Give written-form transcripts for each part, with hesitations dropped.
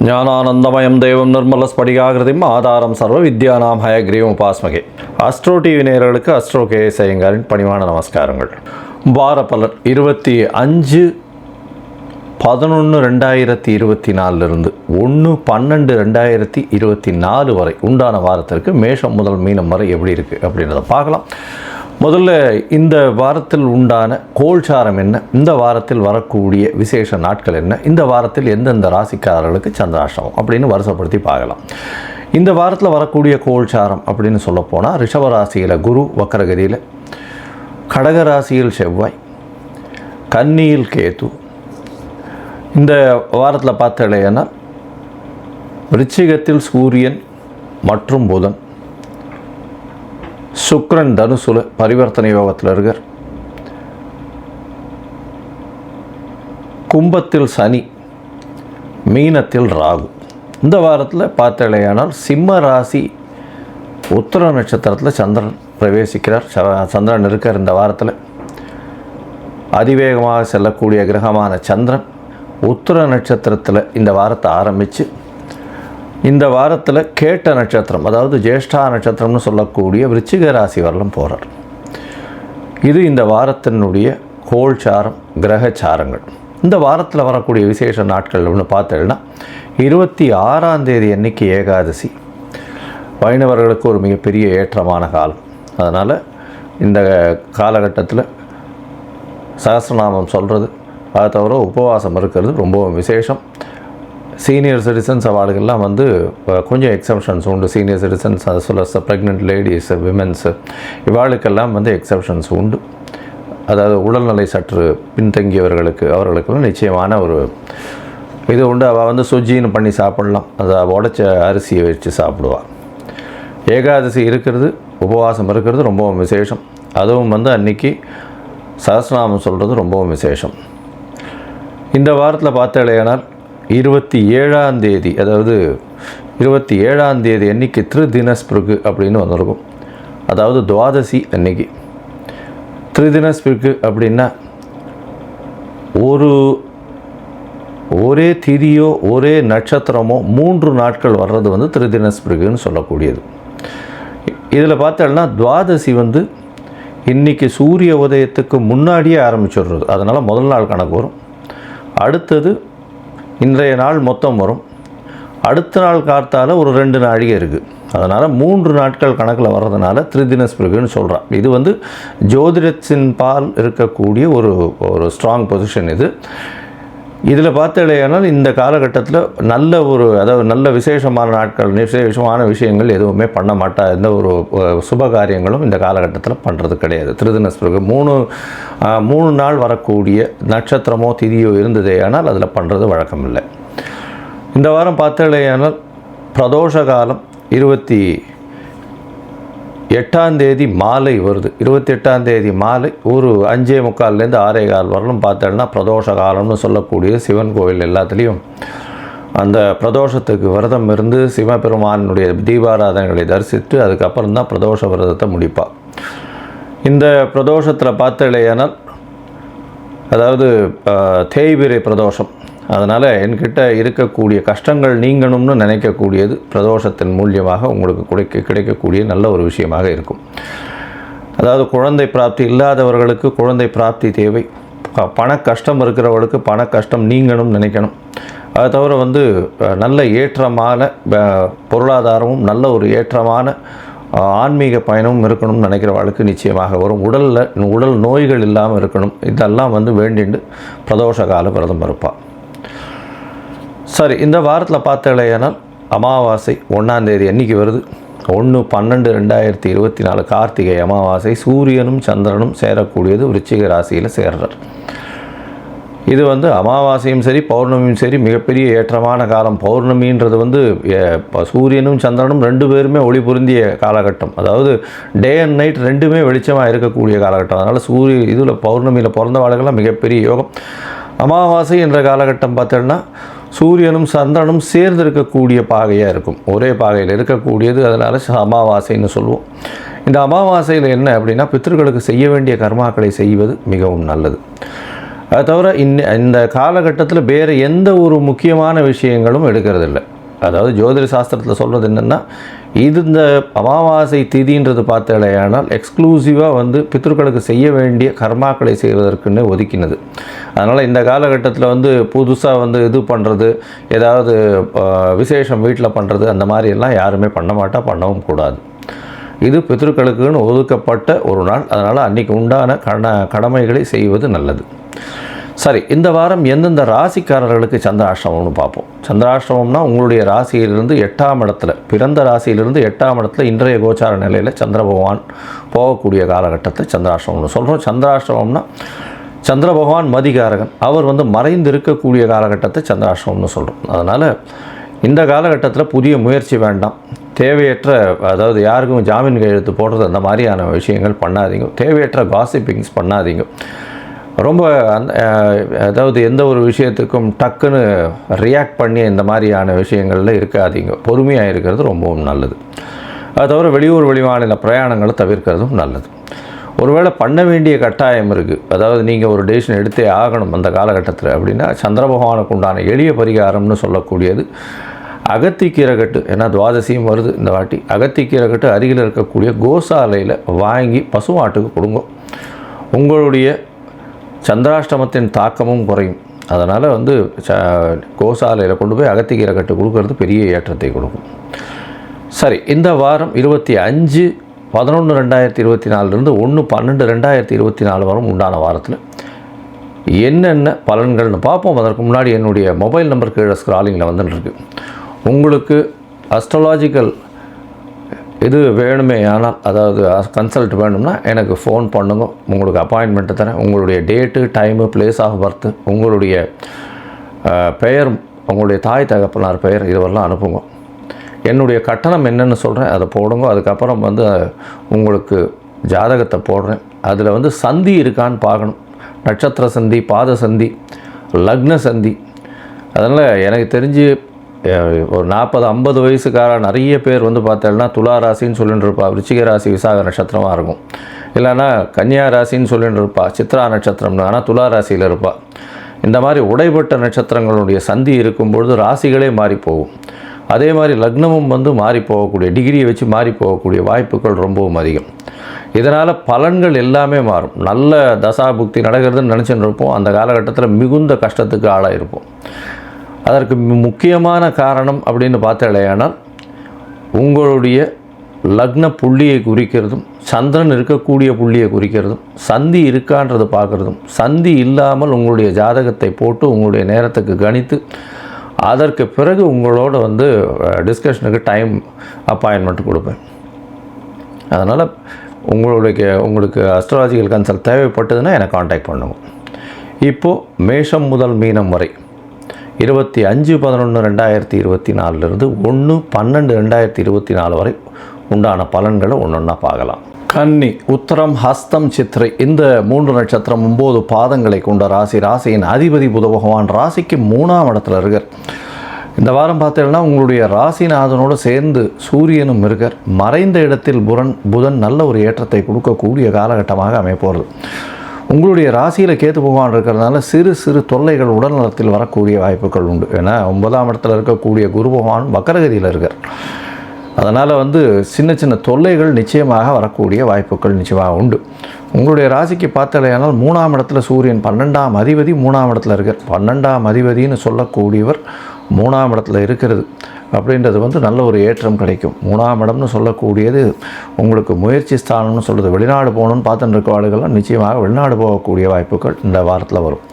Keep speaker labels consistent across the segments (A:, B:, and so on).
A: ஞானானந்தமயம் தேவம் நிர்மலஸ்படிகாகிருதிம் ஆதாரம் சர்வ வித்யானாம் ஹயக்ரீவம் உபாஸ்மகே. அஸ்ட்ரோ டிவி நேயர்களுக்கு அஸ்ட்ரோ கேஎஸ் ஐயங்காரின் பணிவான நமஸ்காரங்கள். வார பலர் 25/11/2024 1/12/2024 வரை உண்டான வாரத்திற்கு மேஷம் முதல் மீனம் வரை எப்படி இருக்குது அப்படின்றத பார்க்கலாம். முதல்ல இந்த வாரத்தில் உண்டான கோல்சாரம் என்ன, இந்த வாரத்தில் வரக்கூடிய விசேஷ நாட்கள் என்ன, இந்த வாரத்தில் எந்தெந்த ராசிக்காரர்களுக்கு சந்திராஷ்டமம் அப்படின்னு வருஷப்படுத்தி பார்க்கலாம். இந்த வாரத்தில் வரக்கூடிய கோல்சாரம் அப்படின்னு சொல்லப்போனால் ரிஷபராசியில் குரு வக்கரகதியில், கடகராசியில் செவ்வாய், கன்னியில் கேது. இந்த வாரத்தில் பார்த்தீங்கன்னா விருச்சிகத்தில் சூரியன் மற்றும் புதன், சுக்கிரன் தனுசுல பரிவர்த்தனை யோகத்தில் இருக்கார், கும்பத்தில் சனி, மீனத்தில் ராகு. இந்த வாரத்தில் பார்த்தலையானால் சிம்ம ராசி உத்திர நட்சத்திரத்தில் சந்திரன் பிரவேசிக்கிறார். சந்திரன் இருக்கார். இந்த வாரத்தில் அதிவேகமாக செல்லக்கூடிய கிரகமான சந்திரன் உத்திர நட்சத்திரத்தில் இந்த வாரத்தை ஆரம்பித்து இந்த வாரத்தில் கேட்ட நட்சத்திரம், அதாவது ஜேஷ்டா நட்சத்திரம்னு சொல்லக்கூடிய விருச்சிக ராசி வரலும் போகிறார். இது இந்த வாரத்தினுடைய கோல்சாரம், கிரகச்சாரங்கள். இந்த வாரத்தில் வரக்கூடிய விசேஷ நாட்கள் ஒன்று பார்த்தேன்னா 26ஆம் தேதி அன்னைக்கு ஏகாதசி. வைணவர்களுக்கு ஒரு மிகப்பெரிய ஏற்றமான காலம். அதனால் இந்த காலகட்டத்தில் சகஸ்ரநாமம் சொல்கிறது, அதை தவிர உபவாசம் இருக்கிறது ரொம்பவும் விசேஷம். சீனியர் சிட்டிசன்ஸ் அவளுக்கெல்லாம் கொஞ்சம் எக்ஸப்ஷன்ஸ் உண்டு. சீனியர் சிட்டிசன்ஸ் அது சொல்ல ப்ரெக்னென்ட் லேடிஸ், விமென்ஸு இவாளுக்கெல்லாம் எக்ஸப்ஷன்ஸ் உண்டு. அதாவது உடல்நிலை சற்று பின்தங்கியவர்களுக்கு அவர்களுக்கெல்லாம் நிச்சயமான ஒரு இது உண்டு. அவள் சுஜின்னு பண்ணி சாப்பிடலாம். அதை உடைச்ச அரிசியை வச்சு சாப்பிடுவாள். ஏகாதசி இருக்கிறது, உபவாசம் இருக்கிறது ரொம்பவும் விசேஷம். அதுவும் அன்றைக்கி சகஸ்ரநாமம் சொல்கிறது ரொம்பவும் விசேஷம். இந்த வாரத்தில் பார்த்தாலேனால் 27ஆம் தேதி, அதாவது 27ஆம் தேதி அன்றைக்கி திரிதினஸ்பிருகு அப்படின்னு வந்திருக்கும். அதாவது துவாதசி அன்னைக்கு. திரிதினஸ்பிருகு அப்படின்னா ஒரே திதியோ ஒரே நட்சத்திரமோ 3 நாட்கள் வர்றது திரிதினஸ்பிருகுன்னு சொல்லக்கூடியது. இதில் பார்த்தோம்னா துவாதசி இன்றைக்கி சூரிய உதயத்துக்கு முன்னாடியே ஆரம்பிச்சிடுறது. அதனால் முதல் நாள் கணக்கு வரும். அடுத்தது இன்றைய நாள் மொத்தம் வரும். அடுத்த நாள் காத்தால் ஒரு 2 நாழிகை இருக்குது. அதனால் 3 நாட்கள் கணக்கில் வர்றதுனால திரிதினஸ்பிருகுன்னு சொல்கிறான். இது ஜோதிடத்தின் பால் இருக்கக்கூடிய ஒரு ஸ்ட்ராங் பொசிஷன். இதில் பார்த்தலையானால் இந்த காலகட்டத்தில் நல்ல விசேஷமான நாட்கள், விசேஷமான விஷயங்கள் எதுவுமே பண்ண மாட்டா. எந்த ஒரு சுப காரியங்களும் இந்த காலகட்டத்தில் பண்ணுறது கிடையாது. திரிதினஸ்பிருகு 3 நாள் வரக்கூடிய நட்சத்திரமோ திதியோ இருந்ததே ஆனால் அதில் பண்ணுறது வழக்கம் இல்லை. இந்த வாரம் பார்த்தலையானால் பிரதோஷ காலம் 28ஆம் தேதி மாலை வருது. 28ஆம் தேதி மாலை ஒரு 5:45 6:15 வரலும் பார்த்தோன்னா பிரதோஷ காலம்னு சொல்லக்கூடிய சிவன் கோவில் எல்லாத்துலேயும் அந்த பிரதோஷத்துக்கு விரதம் இருந்து சிவபெருமானுடைய தீபாராதனைகளை தரிசித்து அதுக்கப்புறம் தான் பிரதோஷ விரதத்தை முடிப்பாள். இந்த பிரதோஷத்தில் பார்த்தலையானால் அதாவது தேய்பிரை பிரதோஷம். அதனால் என்கிட்ட இருக்கக்கூடிய கஷ்டங்கள் நீங்கணும்னு நினைக்கக்கூடியது பிரதோஷத்தின் மூலியமாக உங்களுக்கு கிடைக்கக்கூடிய நல்ல ஒரு விஷயமாக இருக்கும். அதாவது குழந்தை பிராப்தி இல்லாதவர்களுக்கு குழந்தை பிராப்தி தேவை. பண கஷ்டம் இருக்கிறவர்களுக்கு பண கஷ்டம் நீங்கணும்னு நினைக்கணும். அதை தவிர நல்ல ஏற்றமான பொருளாதாரமும் நல்ல ஒரு ஏற்றமான ஆன்மீக பயணமும் இருக்கணும்னு நினைக்கிறவர்களுக்கு நிச்சயமாக வரும். உடல் நோய்கள் இல்லாமல் இருக்கணும். இதெல்லாம் வேண்டிண்டு பிரதோஷ கால விரதம் இருப்பாள். சரி, இந்த வாரத்தில் பார்த்தலையானால் அமாவாசை 1ஆம் தேதி அன்றைக்கி வருது. 1/12/2024 கார்த்திகை அமாவாசை. சூரியனும் சந்திரனும் சேரக்கூடியது விருச்சிக ராசியில் சேர்றார். இது அமாவாசையும் சரி பௌர்ணமியும் சரி மிகப்பெரிய ஏற்றமான காலம். பௌர்ணமின்றது சூரியனும் சந்திரனும் 2 பேருமே ஒளி பொருந்திய காலகட்டம். அதாவது டே அண்ட் நைட் 2மே வெளிச்சமாக இருக்கக்கூடிய காலகட்டம். அதனால் இதில் பௌர்ணமியில் பிறந்தவாளுகள்லாம் மிகப்பெரிய யோகம். அமாவாசை என்ற காலகட்டம் பார்த்தோன்னா சூரியனும் சந்திரனும் சேர்ந்து இருக்கக்கூடிய பாகையாக இருக்கும். ஒரே பாகையில் இருக்கக்கூடியது. அதனால் அமாவாசைன்னு சொல்லுவோம். இந்த அமாவாசையில் என்ன அப்படின்னா பித்ருக்களுக்கு செய்ய வேண்டிய கர்மாக்களை செய்வது மிகவும் நல்லது. அது தவிர இந்த காலகட்டத்தில் வேறு எந்த ஒரு முக்கியமான விஷயங்களும் எடுக்கிறதில்லை. அதாவது ஜோதிட சாஸ்திரத்தில் சொல்கிறது என்னென்னா, இந்த அமாவாசை திதின்றது பார்த்தாலேயானால் எக்ஸ்க்ளூசிவாக பித்ருக்களுக்கு செய்ய வேண்டிய கர்மாக்களை செய்வதற்குன்னு ஒதுக்கினது. அதனால் இந்த காலகட்டத்தில் புதுசாக இது பண்ணுறது, ஏதாவது விசேஷம் வீட்டில் பண்ணுறது, அந்த மாதிரியெல்லாம் யாருமே பண்ண மாட்டா, பண்ணவும் கூடாது. இது பித்ருக்களுக்குன்னு ஒதுக்கப்பட்ட ஒரு நாள். அதனால் அன்றைக்கி உண்டான கடமைகளை செய்வது நல்லது. சரி, இந்த வாரம் எந்தெந்த ராசிக்காரர்களுக்கு சந்திராஷ்டமம்னு பார்ப்போம். சந்திராஷ்டமம்னா உங்களுடைய ராசியிலிருந்து 8ஆம் இடத்துல, பிறந்த ராசியிலிருந்து 8ஆம் இடத்துல இன்றைய கோச்சார நிலையில் சந்திர பகவான் போகக்கூடிய காலகட்டத்தை சந்திராஷ்டமம்னு சொல்கிறோம். சந்திராஷ்டமம்னா சந்திர பகவான் மதிகாரகன், அவர் மறைந்து இருக்கக்கூடிய காலகட்டத்தை சந்திராஷ்டமம்னு சொல்கிறோம். அதனால் இந்த காலகட்டத்தில் புதிய முயற்சி வேண்டாம். தேவையற்ற, அதாவது யாருக்கும் ஜாமீன் கையெழுத்து போடுறது அந்த மாதிரியான விஷயங்கள் பண்ணாதீங்க. தேவையற்ற காசிப்பிங்ஸ் பண்ணாதீங்க. ரொம்ப அதாவது எந்த ஒரு விஷயத்துக்கும் டக்குன்னு ரியாக்ட் பண்ணி இந்த மாதிரியான விஷயங்களில் இருக்காதீங்க. பொறுமையாக இருக்கிறது ரொம்பவும் நல்லது. அது தவிர வெளியூர் வெளிமாநில பிரயாணங்களை தவிர்க்கிறதும் நல்லது. ஒருவேளை பண்ண வேண்டிய கட்டாயம் இருக்குது, அதாவது நீங்கள் ஒரு டெசிஷன் எடுத்தே ஆகணும் அந்த காலகட்டத்தில் அப்படின்னா, சந்திர பகவானுக்கு உண்டான எளிய பரிகாரம்னு சொல்லக்கூடியது அகத்திக்கீரைக்கட்டு. ஏன்னா துவாதசியும் வருது இந்த வாட்டி. அகத்திக்கீரைக்கட்டு அருகில் இருக்கக்கூடிய கோசாலையில் வாங்கி பசுமாட்டுக்கு கொடுங்க. உங்களுடைய சந்திராஷ்டமத்தின் தாக்கமும் குறையும். அதனால் கோசாலையில் கொண்டு போய் அகத்திக்கீரைக்கட்டு கொடுக்கறது பெரிய ஏற்றத்தை கொடுக்கும். சரி, இந்த வாரம் 25/11/2024 1/12/2024 வரும் உண்டான வாரத்தில் என்னென்ன பலன்கள்னு பார்ப்போம். அதற்கு முன்னாடி என்னுடைய மொபைல் நம்பர் கீழே ஸ்க்ராலிங்கில் வந்துட்டுருக்கு. உங்களுக்கு அஸ்ட்ராலாஜிக்கல் இது வேணுமே ஆனால், அதாவது கன்சல்ட் வேணும்னா எனக்கு ஃபோன் பண்ணுங்க. உங்களுக்கு அப்பாயின்மெண்ட்டு தரேன். உங்களுடைய date, time, place of birth, உங்களுடைய பெயர், உங்களுடைய தாய் தகப்பனார் பெயர், இதுவெல்லாம் அனுப்புங்க. என்னுடைய கட்டணம் என்னென்னு சொல்கிறேன், அதை போடுங்க. அதுக்கப்புறம் உங்களுக்கு ஜாதகத்தை போடுறேன். அதில் சந்தி இருக்கான்னு பார்க்கணும். நட்சத்திர சந்தி, பாத சந்தி, லக்ன சந்தி. அதனால் எனக்கு தெரிஞ்சு ஒரு 40-50 வயசுக்கார நிறைய பேர் பார்த்தேன்னா துலா ராசின்னு சொல்லிட்டு இருப்பா, விருச்சிக ராசி விசாக நட்சத்திரமாக இருக்கும். இல்லைன்னா கன்னியா ராசின்னு சொல்லிட்டு இருப்பா, சித்ரா நட்சத்திரம்னு, ஆனால் துலா ராசியில் இருப்பா. இந்த மாதிரி உடைப்பட்ட நட்சத்திரங்களுடைய சந்தி இருக்கும்பொழுது ராசிகளே மாறிப்போகும். அதே மாதிரி லக்னமும் மாறி போகக்கூடிய, டிகிரியை வச்சு மாறி போகக்கூடிய வாய்ப்புகள் ரொம்பவும் அதிகம். இதனால் பலன்கள் எல்லாமே மாறும். நல்ல தசாபுக்தி நடக்கிறதுன்னு நினச்சிட்டு இருப்போம், அந்த காலகட்டத்தில் மிகுந்த கஷ்டத்துக்கு ஆளாயிருப்போம். அதற்கு முக்கியமான காரணம் அப்படின்னு பார்த்தாலேயானால் உங்களுடைய லக்ன புள்ளியை குறிக்கிறதும், சந்திரன் இருக்கக்கூடிய புள்ளியை குறிக்கிறதும், சந்தி இருக்கான்றது பார்க்குறதும், சந்தி இல்லாமல் உங்களுடைய ஜாதகத்தை போட்டு உங்களுடைய நேரத்துக்கு கணித்து அதற்கு பிறகு உங்களோட டிஸ்கஷனுக்கு டைம் அப்பாயின்மெண்ட் கொடுப்பேன். அதனால் உங்களுக்கு அஸ்ட்ராலஜிக்கல் கன்சல்ட் தேவைப்பட்டதுன்னா என்னை காண்டாக்ட் பண்ணுங்க. இப்போது மேஷம் முதல் மீனம் வரை 25/11/2024 1/12/2024 வரை உண்டான பலன்களை ஒன்றொன்னா பார்க்கலாம். கன்னி, உத்தரம், ஹஸ்தம், சித்திரை இந்த 3 நட்சத்திரம் 9 பாதங்களை கொண்ட ராசி. ராசியின் அதிபதி புத பகவான் ராசிக்கு 3ஆம் இடத்துல இருக்கார். இந்த வாரம் பார்த்தீங்கன்னா உங்களுடைய ராசிநாதனோடு சேர்ந்து சூரியனும் இருக்கார். மறைந்த இடத்தில் புதன் நல்ல ஒரு ஏற்றத்தை கொடுக்கக்கூடிய காலகட்டமாக அமைப்போகிறது. உங்களுடைய ராசியில் கேது பகவான் இருக்கிறதுனால சிறு சிறு தொல்லைகள் உடல்நலத்தில் வரக்கூடிய வாய்ப்புகள் உண்டு. ஏன்னா 9ஆம் இடத்துல இருக்கக்கூடிய குரு பகவான் வக்கரகதியில் இருக்கார். அதனால் சின்ன சின்ன தொல்லைகள் நிச்சயமாக வரக்கூடிய வாய்ப்புகள் நிச்சயமாக உண்டு. உங்களுடைய ராசிக்கு பார்த்தாலேயானால் 3ஆம் இடத்துல சூரியன் 12ஆம் அதிபதி 3ஆம் இடத்துல இருக்கார். 12ஆம் அதிபதினு சொல்லக்கூடியவர் 3ஆம் இடத்துல இருக்கிறது அப்படின்றது நல்ல ஒரு ஏற்றம் கிடைக்கும். 3ஆம் இடம்னு சொல்லக்கூடியது உங்களுக்கு முயற்சி ஸ்தானம்னு சொல்கிறது. வெளிநாடு போகணுன்னு பார்த்துட்டு இருக்க ஆளுகள்லாம் நிச்சயமாக வெளிநாடு போகக்கூடிய வாய்ப்புகள் இந்த வாரத்தில் வரும்.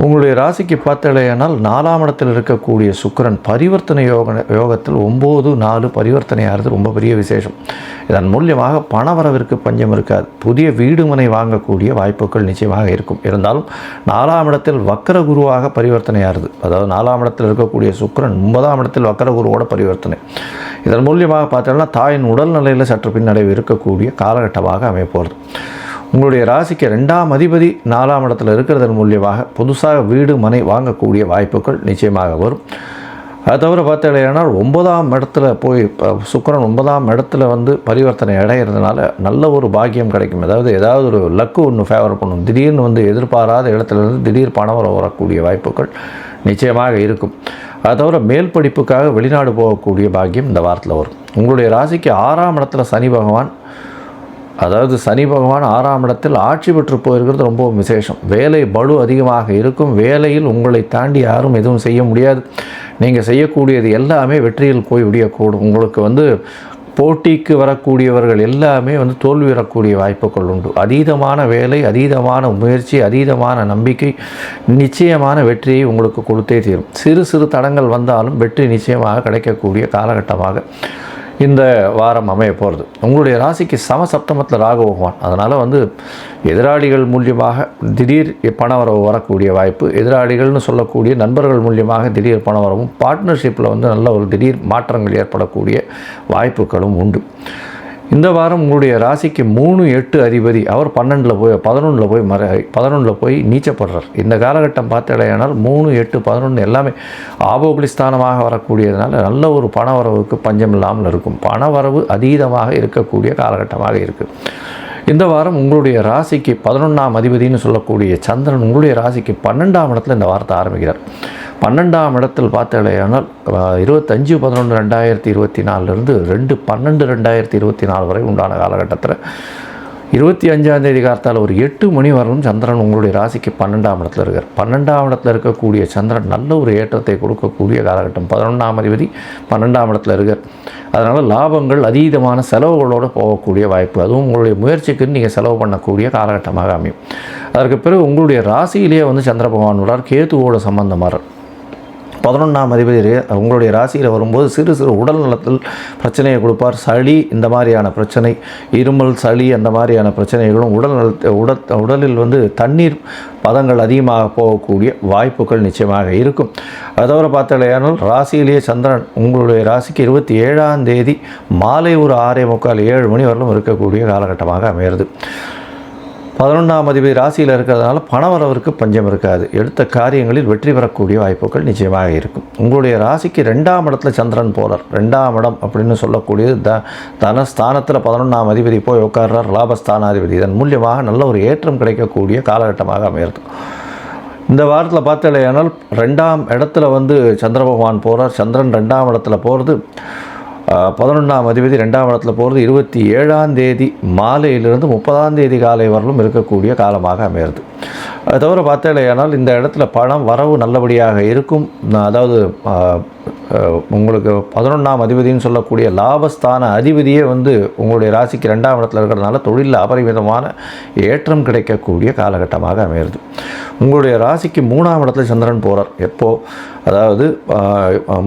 A: உங்களுடைய ராசிக்கு பார்த்தாலேயானால் 4ஆம் இடத்தில் இருக்கக்கூடிய சுக்கிரன் பரிவர்த்தனை யோகத்தில் 9-4 பரிவர்த்தனை ஆகிறது ரொம்ப பெரிய விசேஷம். இதன் மூலியமாக பணவரவிற்கு பஞ்சம் இருக்காது. புதிய வீடு மனை வாங்கக்கூடிய வாய்ப்புகள் நிச்சயமாக இருக்கும். இருந்தாலும் 4ஆம் இடத்தில் வக்கர குருவாக பரிவர்த்தனை ஆகிறது. அதாவது 4ஆம் இடத்தில் இருக்கக்கூடிய சுக்கிரன் 9ஆம் இடத்தில் வக்கர குருவோட பரிவர்த்தனை. இதன் மூலியமாக பார்த்தோம்னா தாயின் உடல்நிலையில் சற்று பின்னடைவு இருக்கக்கூடிய காலகட்டமாக அமைப்போகிறது. உங்களுடைய ராசிக்கு 2ஆம் அதிபதி 4ஆம் இடத்துல இருக்கிறதன் மூலியமாக புதுசாக வீடு மனை வாங்கக்கூடிய வாய்ப்புகள் நிச்சயமாக வரும். அது தவிர பார்த்தாலேனால் 9ஆம் இடத்துல போய் சுக்கிரன் 9ஆம் இடத்துல வந்து பரிவர்த்தனை அடைகிறதுனால நல்ல ஒரு பாக்கியம் கிடைக்கும். அதாவது ஏதாவது ஒரு லக்கு ஒன்று ஃபேவர் பண்ணும். திடீர்னு வந்து எதிர்பாராத இடத்துலேருந்து திடீர் பணம் வரக்கூடிய வாய்ப்புகள் நிச்சயமாக இருக்கும். அது தவிர மேல் படிப்புக்காக வெளிநாடு போகக்கூடிய பாக்கியம் இந்த வாரத்தில் வரும். உங்களுடைய ராசிக்கு 6ஆம் இடத்துல சனி பகவான், அதாவது சனி பகவான் 6ஆம் இடத்தில் ஆட்சி பெற்று போயிருக்கிறது ரொம்ப விசேஷம். வேலை பளு அதிகமாக இருக்கும். வேலையில் உங்களை தாண்டி யாரும் எதுவும் செய்ய முடியாது. நீங்கள் செய்யக்கூடியது எல்லாமே வெற்றியில் போய் விடியக்கூடும். உங்களுக்கு வந்து போட்டிக்கு வரக்கூடியவர்கள் எல்லாமே வந்து தோல்வி வரக்கூடிய வாய்ப்புகள் உண்டு. அதீதமான வேலை, அதீதமான முயற்சி, அதீதமான நம்பிக்கை நிச்சயமான வெற்றியை உங்களுக்கு கொடுத்தே தீரும். சிறு சிறு தடங்கள் வந்தாலும் வெற்றி நிச்சயமாக கிடைக்கக்கூடிய காலகட்டமாக இந்த வாரம் அமைய போகிறது. உங்களுடைய ராசிக்கு சமசப்தமத்தில் ராகு பகவான், அதனால் வந்து எதிராளிகள் மூலியமாக திடீர் பணவரவு வரக்கூடிய வாய்ப்பு, எதிராளிகள்னு சொல்லக்கூடிய நண்பர்கள் மூலியமாக திடீர் பணவரவும், பார்ட்னர்ஷிப்பில் வந்து நல்ல ஒரு திடீர் மாற்றங்கள் ஏற்படக்கூடிய வாய்ப்புகளும் உண்டு. இந்த வாரம் உங்களுடைய ராசிக்கு 3-8 அதிபதி அவர் 11 போய் நீச்சப்படுறார். இந்த காலகட்டம் பார்த்தாலேயானால் 3, 8, 11 எல்லாமே ஆபோகுலி ஸ்தானமாக வரக்கூடியதுனால நல்ல ஒரு பணவரவுக்கு பஞ்சம் இல்லாமல் இருக்கும். பணவரவு அதீதமாக இருக்கக்கூடிய காலகட்டமாக இருக்குது. இந்த வாரம் உங்களுடைய ராசிக்கு 11ஆம் அதிபதினு சொல்லக்கூடிய சந்திரன் உங்களுடைய ராசிக்கு 12ஆம் இடத்துல இந்த வாரத்தை ஆரம்பிக்கிறார். 12ஆம் இடத்தில் பார்த்தாலேயானால் 25/11/2024 2/12/2024 வரை உண்டான காலகட்டத்தில் 25ஆம் தேதி காலத்தால் ஒரு 8 மணி வரலும் சந்திரன் உங்களுடைய ராசிக்கு 12ஆம் இடத்துல இருக்கார். 12ஆம் இடத்துல இருக்கக்கூடிய சந்திரன் நல்ல ஒரு ஏற்றத்தை கொடுக்கக்கூடிய காலகட்டம். 11ஆம் அதிபதி 12ஆம் இடத்துல இருக்கார். அதனால் லாபங்கள் அதீதமான செலவுகளோடு போகக்கூடிய வாய்ப்பு, அதுவும் உங்களுடைய முயற்சிக்கு நீங்கள் செலவு பண்ணக்கூடிய காலகட்டமாக அமையும். அதற்கு பிறகு உங்களுடைய ராசியிலேயே வந்து சந்திர பகவான் வரார், கேதுவோட சம்பந்தமாக 11ஆம் அதிபதி உங்களுடைய ராசியில் வரும்போது சிறு சிறு உடல் நலத்தில் பிரச்சனையை கொடுப்பார். சளி இந்த மாதிரியான பிரச்சனை, இருமல், சளி அந்த மாதிரியான பிரச்சனைகளும் உடலில் வந்து தண்ணீர் பதங்கள் அதிகமாக போகக்கூடிய வாய்ப்புகள் நிச்சயமாக இருக்கும். அதை தவிர பார்த்தாலேயானால் ராசியிலேயே சந்திரன் உங்களுடைய ராசிக்கு 27ஆம் தேதி மாலை ஒரு 6:45-7 மணி வரலும் இருக்கக்கூடிய காலகட்டமாக அமைகிறது. 11ஆம் அதிபதி ராசியில் இருக்கிறதுனால பணவரவிற்கு பஞ்சம் இருக்காது. எடுத்த காரியங்களில் வெற்றி பெறக்கூடிய வாய்ப்புகள் நிச்சயமாக இருக்கும். உங்களுடைய ராசிக்கு 2ஆம் இடத்துல சந்திரன் போகிறார். 2ஆம் இடம் அப்படின்னு சொல்லக்கூடியது தனஸ்தானத்தில் 11ஆம் அதிபதி போய் உட்கார்றார், லாபஸ்தானாதிபதி. இதன் மூலியமாக நல்ல ஒரு ஏற்றம் கிடைக்கக்கூடிய காலகட்டமாக அமைகிறது. இந்த வாரத்தில் பார்த்தாலேயானால் 2ஆம் இடத்துல வந்து சந்திர பகவான் போகிறார். சந்திரன் 2ஆம் இடத்துல போகிறது 11ஆம் அதிபதி 2ஆம் இடத்துல போகிறது 27ஆம் தேதி மாலையிலிருந்து 30ஆம் தேதி காலை வரலும் இருக்கக்கூடிய காலமாக அமைகிறது. அது தவிர பார்த்தாலேயானால் இந்த இடத்துல பணம் வரவு நல்லபடியாக இருக்கும். அதாவது உங்களுக்கு 11ஆம் அதிபதினு சொல்லக்கூடிய லாபஸ்தான அதிபதியே வந்து உங்களுடைய ராசிக்கு 2ஆம் இடத்துல இருக்கிறதுனால தொழிலில் அபரிமிதமான ஏற்றம் கிடைக்கக்கூடிய காலகட்டமாக அமைகிறது. உங்களுடைய ராசிக்கு 3ஆம் இடத்துல சந்திரன் போகிறார். எப்போது, அதாவது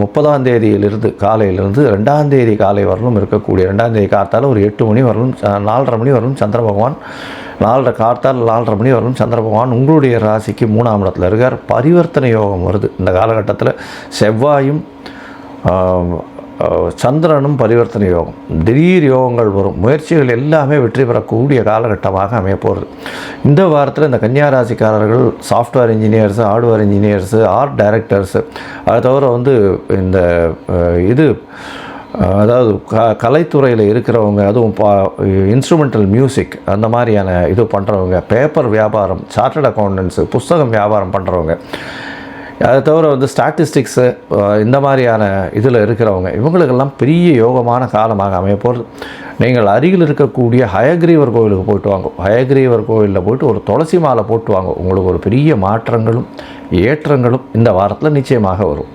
A: 30ஆம் தேதியிலிருந்து காலையிலிருந்து 2ஆம் தேதி காலை வரலும் இருக்கக்கூடிய 2ஆம் தேதி காத்தால் ஒரு 8 மணி வரலும் 4:30 மணி வரலும் சந்திர பகவான் 4:15 மணி வரலும் சந்திர பகவான் உங்களுடைய ராசிக்கு 3ஆம் இடத்துல இருக்கார். பரிவர்த்தனை யோகம் வருது. இந்த காலகட்டத்தில் செவ்வாயும் சந்திரனும் பரிவர்த்தனை யோகம், திடீர் யோகங்கள் வரும். முயற்சிகள் எல்லாமே வெற்றி பெறக்கூடிய காலகட்டமாக அமைய போகிறது. இந்த வாரத்தில் இந்த கன்னியா ராசிக்காரர்கள் software engineers, hardware engineers, art directors, அது தவிர வந்து இந்த அதாவது கலைத்துறையில் இருக்கிறவங்க, அதுவும் இன்ஸ்ட்ருமெண்டல் மியூசிக் அந்த மாதிரியான இது பண்ணுறவங்க, பேப்பர் வியாபாரம், சார்ட்டர்ட் அக்கௌண்டன்ஸு, புஸ்தகம் வியாபாரம் பண்ணுறவங்க, அதை தவிர வந்து ஸ்டாட்டிஸ்டிக்ஸு இந்த மாதிரியான இதில் இருக்கிறவங்க, இவங்களுக்கெல்லாம் பெரிய யோகமான காலமாக அமைய போகிறது. நீங்கள் அருகில் இருக்கக்கூடிய ஹயக்ரீவர் கோவிலுக்கு போய்ட்டு வாங்க. ஹயக்ரீவர் கோவிலில் போய்ட்டு ஒரு துளசி மாலை போட்டு வாங்க. உங்களுக்கு ஒரு பெரிய மாற்றங்களும் ஏற்றங்களும் இந்த வாரத்தில் நிச்சயமாக வரும்.